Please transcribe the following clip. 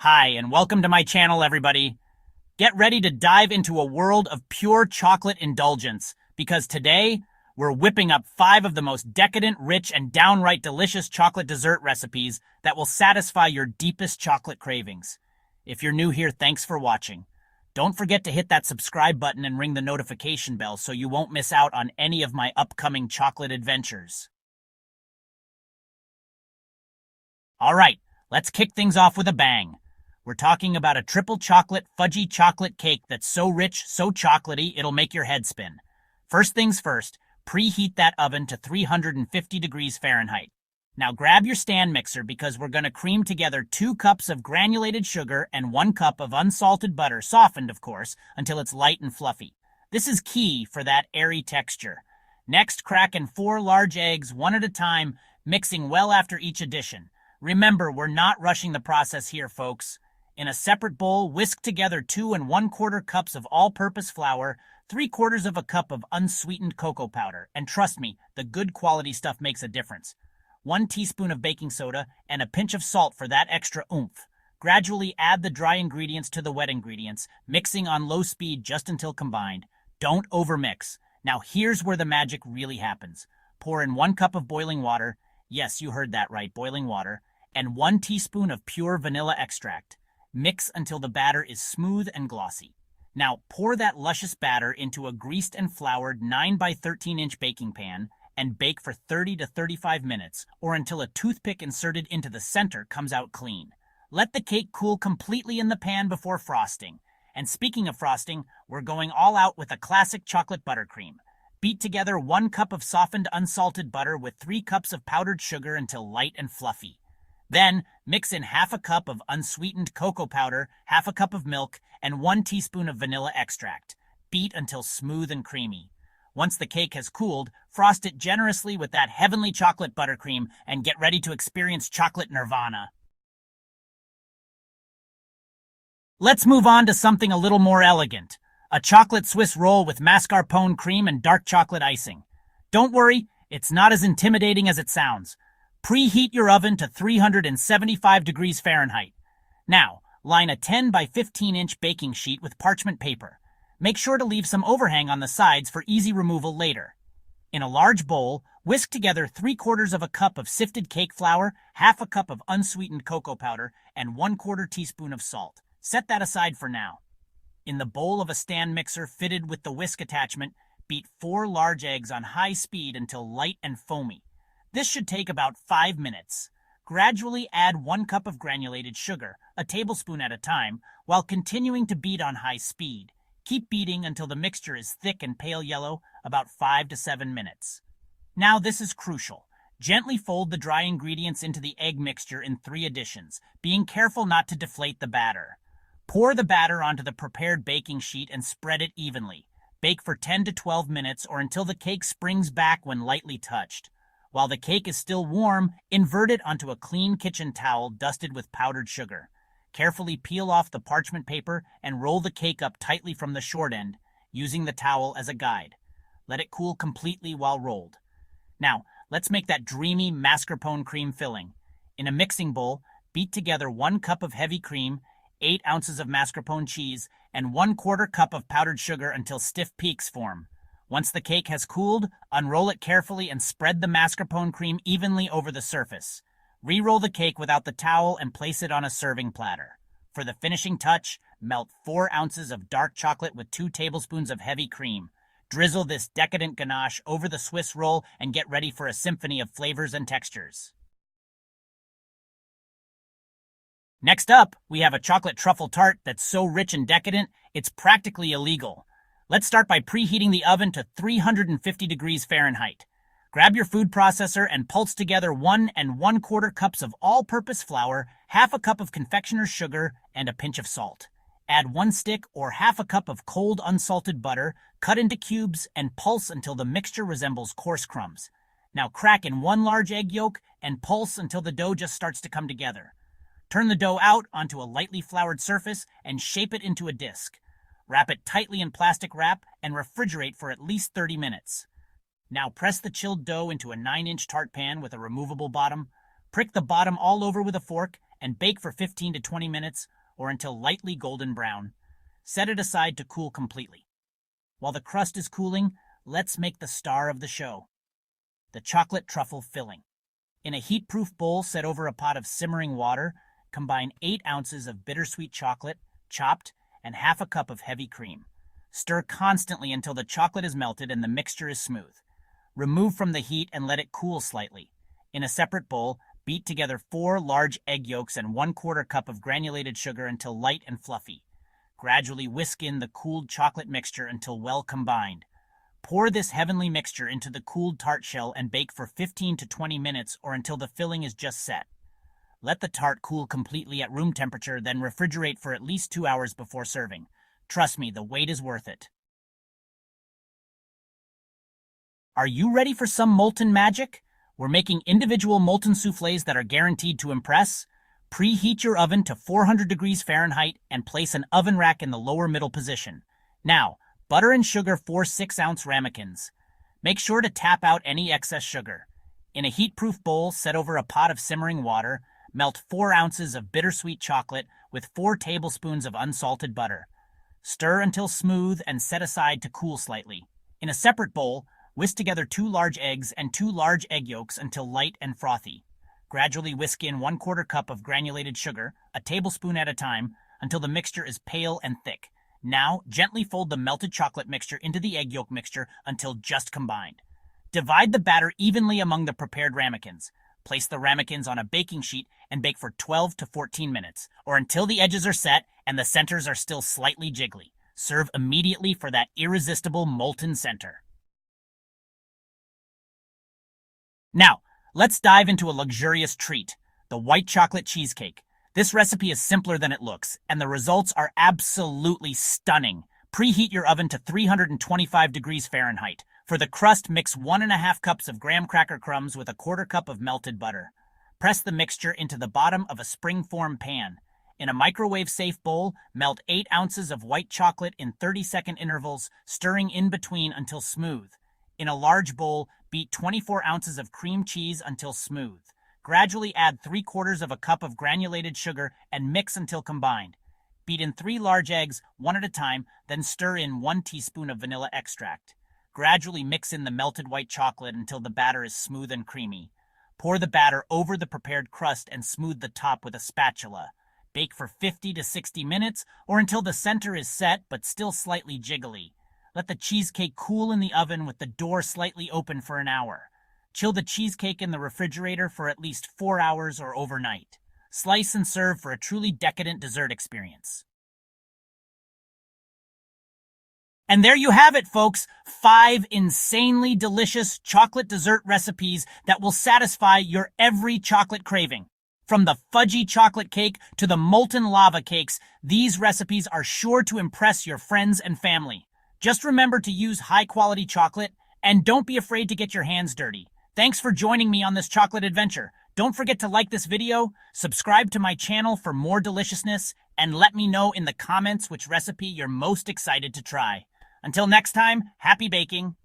Hi, and welcome to my channel, everybody. Get ready to dive into a world of pure chocolate indulgence, because today, we're whipping up 5 of the most decadent, rich, and downright delicious chocolate dessert recipes that will satisfy your deepest chocolate cravings. If you're new here, thanks for watching. Don't forget to hit that subscribe button and ring the notification bell so you won't miss out on any of my upcoming chocolate adventures. All right, let's kick things off with a bang. We're talking about a triple chocolate fudgy chocolate cake that's so rich, so chocolatey, it'll make your head spin. First things first, preheat that oven to 350 degrees Fahrenheit. Now grab your stand mixer because we're going to cream together 2 cups of granulated sugar and 1 cup of unsalted butter, softened of course, until it's light and fluffy. This is key for that airy texture. Next, crack in 4 large eggs, one at a time, mixing well after each addition. Remember, we're not rushing the process here, folks. In a separate bowl, whisk together 2 1/4 cups of all-purpose flour, 3/4 of a cup of unsweetened cocoa powder, and trust me, the good quality stuff makes a difference. 1 teaspoon of baking soda, and a pinch of salt for that extra oomph. Gradually add the dry ingredients to the wet ingredients, mixing on low speed just until combined. Don't overmix. Now here's where the magic really happens. Pour in 1 cup of boiling water, yes, you heard that right, boiling water, and 1 teaspoon of pure vanilla extract. Mix until the batter is smooth and glossy. Now pour that luscious batter into a greased and floured 9 by 13-inch baking pan and bake for 30 to 35 minutes, or until a toothpick inserted into the center comes out clean. Let the cake cool completely in the pan before frosting. And speaking of frosting, we're going all out with a classic chocolate buttercream. Beat together 1 cup of softened unsalted butter with 3 cups of powdered sugar until light and fluffy. Then, mix in half a cup of unsweetened cocoa powder, half a cup of milk, and 1 teaspoon of vanilla extract. Beat until smooth and creamy. Once the cake has cooled, frost it generously with that heavenly chocolate buttercream and get ready to experience chocolate nirvana. Let's move on to something a little more elegant. A chocolate Swiss roll with mascarpone cream and dark chocolate icing. Don't worry, it's not as intimidating as it sounds. Preheat your oven to 375 degrees Fahrenheit. Now, line a 10 by 15-inch baking sheet with parchment paper. Make sure to leave some overhang on the sides for easy removal later. In a large bowl, whisk together 3/4 of a cup of sifted cake flour, half a cup of unsweetened cocoa powder, and 1/4 teaspoon of salt. Set that aside for now. In the bowl of a stand mixer fitted with the whisk attachment, beat 4 large eggs on high speed until light and foamy. This should take about 5 minutes. Gradually add 1 cup of granulated sugar, a tablespoon at a time, while continuing to beat on high speed. Keep beating until the mixture is thick and pale yellow, about 5 to 7 minutes. Now this is crucial. Gently fold the dry ingredients into the egg mixture in 3 additions, being careful not to deflate the batter. Pour the batter onto the prepared baking sheet and spread it evenly. Bake for 10 to 12 minutes or until the cake springs back when lightly touched. While the cake is still warm, invert it onto a clean kitchen towel dusted with powdered sugar. Carefully peel off the parchment paper and roll the cake up tightly from the short end, using the towel as a guide. Let it cool completely while rolled. Now, let's make that dreamy mascarpone cream filling. In a mixing bowl, beat together 1 cup of heavy cream, 8 ounces of mascarpone cheese, and 1/4 cup of powdered sugar until stiff peaks form. Once the cake has cooled, unroll it carefully and spread the mascarpone cream evenly over the surface. Re-roll the cake without the towel and place it on a serving platter. For the finishing touch, melt 4 ounces of dark chocolate with 2 tablespoons of heavy cream. Drizzle this decadent ganache over the Swiss roll and get ready for a symphony of flavors and textures. Next up, we have a chocolate truffle tart that's so rich and decadent, it's practically illegal. Let's start by preheating the oven to 350 degrees Fahrenheit. Grab your food processor and pulse together 1 1/4 cups of all-purpose flour, half a cup of confectioner's sugar, and a pinch of salt. Add 1 stick or half a cup of cold unsalted butter, cut into cubes, and pulse until the mixture resembles coarse crumbs. Now crack in 1 large egg yolk and pulse until the dough just starts to come together. Turn the dough out onto a lightly floured surface and shape it into a disc. Wrap it tightly in plastic wrap and refrigerate for at least 30 minutes. Now press the chilled dough into a 9-inch tart pan with a removable bottom. Prick the bottom all over with a fork and bake for 15 to 20 minutes or until lightly golden brown. Set it aside to cool completely. While the crust is cooling, let's make the star of the show, the chocolate truffle filling. In a heat-proof bowl set over a pot of simmering water, combine 8 ounces of bittersweet chocolate, chopped, and half a cup of heavy cream. Stir constantly until the chocolate is melted and the mixture is smooth. Remove from the heat and let it cool slightly. In a separate bowl, beat together 4 large egg yolks and 1/4 cup of granulated sugar until light and fluffy. Gradually whisk in the cooled chocolate mixture until well combined. Pour this heavenly mixture into the cooled tart shell and bake for 15 to 20 minutes or until the filling is just set. Let the tart cool completely at room temperature, then refrigerate for at least 2 hours before serving. Trust me, the wait is worth it. Are you ready for some molten magic? We're making individual molten soufflés that are guaranteed to impress. Preheat your oven to 400 degrees Fahrenheit and place an oven rack in the lower middle position. Now, butter and sugar 4 6-ounce ramekins. Make sure to tap out any excess sugar. In a heat-proof bowl set over a pot of simmering water, melt 4 ounces of bittersweet chocolate with 4 tablespoons of unsalted butter. Stir until smooth and set aside to cool slightly. In a separate bowl, whisk together 2 large eggs and 2 large egg yolks until light and frothy. Gradually whisk in 1/4 cup of granulated sugar, a tablespoon at a time, until the mixture is pale and thick. Now, gently fold the melted chocolate mixture into the egg yolk mixture until just combined. Divide the batter evenly among the prepared ramekins. Place the ramekins on a baking sheet and bake for 12 to 14 minutes, or until the edges are set and the centers are still slightly jiggly. Serve immediately for that irresistible molten center. Now, let's dive into a luxurious treat, the white chocolate cheesecake. This recipe is simpler than it looks, and the results are absolutely stunning. Preheat your oven to 325 degrees Fahrenheit. For the crust, mix 1½ cups of graham cracker crumbs with 1/4 cup of melted butter. Press the mixture into the bottom of a spring-form pan. In a microwave-safe bowl, melt 8 ounces of white chocolate in 30-second intervals, stirring in between until smooth. In a large bowl, beat 24 ounces of cream cheese until smooth. Gradually add 3/4 cup of granulated sugar and mix until combined. Beat in 3 large eggs, one at a time, then stir in 1 teaspoon of vanilla extract. Gradually mix in the melted white chocolate until the batter is smooth and creamy. Pour the batter over the prepared crust and smooth the top with a spatula. Bake for 50 to 60 minutes or until the center is set but still slightly jiggly. Let the cheesecake cool in the oven with the door slightly open for an hour. Chill the cheesecake in the refrigerator for at least 4 hours or overnight. Slice and serve for a truly decadent dessert experience. And there you have it, folks. 5 insanely delicious chocolate dessert recipes that will satisfy your every chocolate craving. From the fudgy chocolate cake to the molten lava cakes, these recipes are sure to impress your friends and family. Just remember to use high-quality chocolate, and don't be afraid to get your hands dirty. Thanks for joining me on this chocolate adventure. Don't forget to like this video, subscribe to my channel for more deliciousness, and let me know in the comments which recipe you're most excited to try. Until next time, happy baking!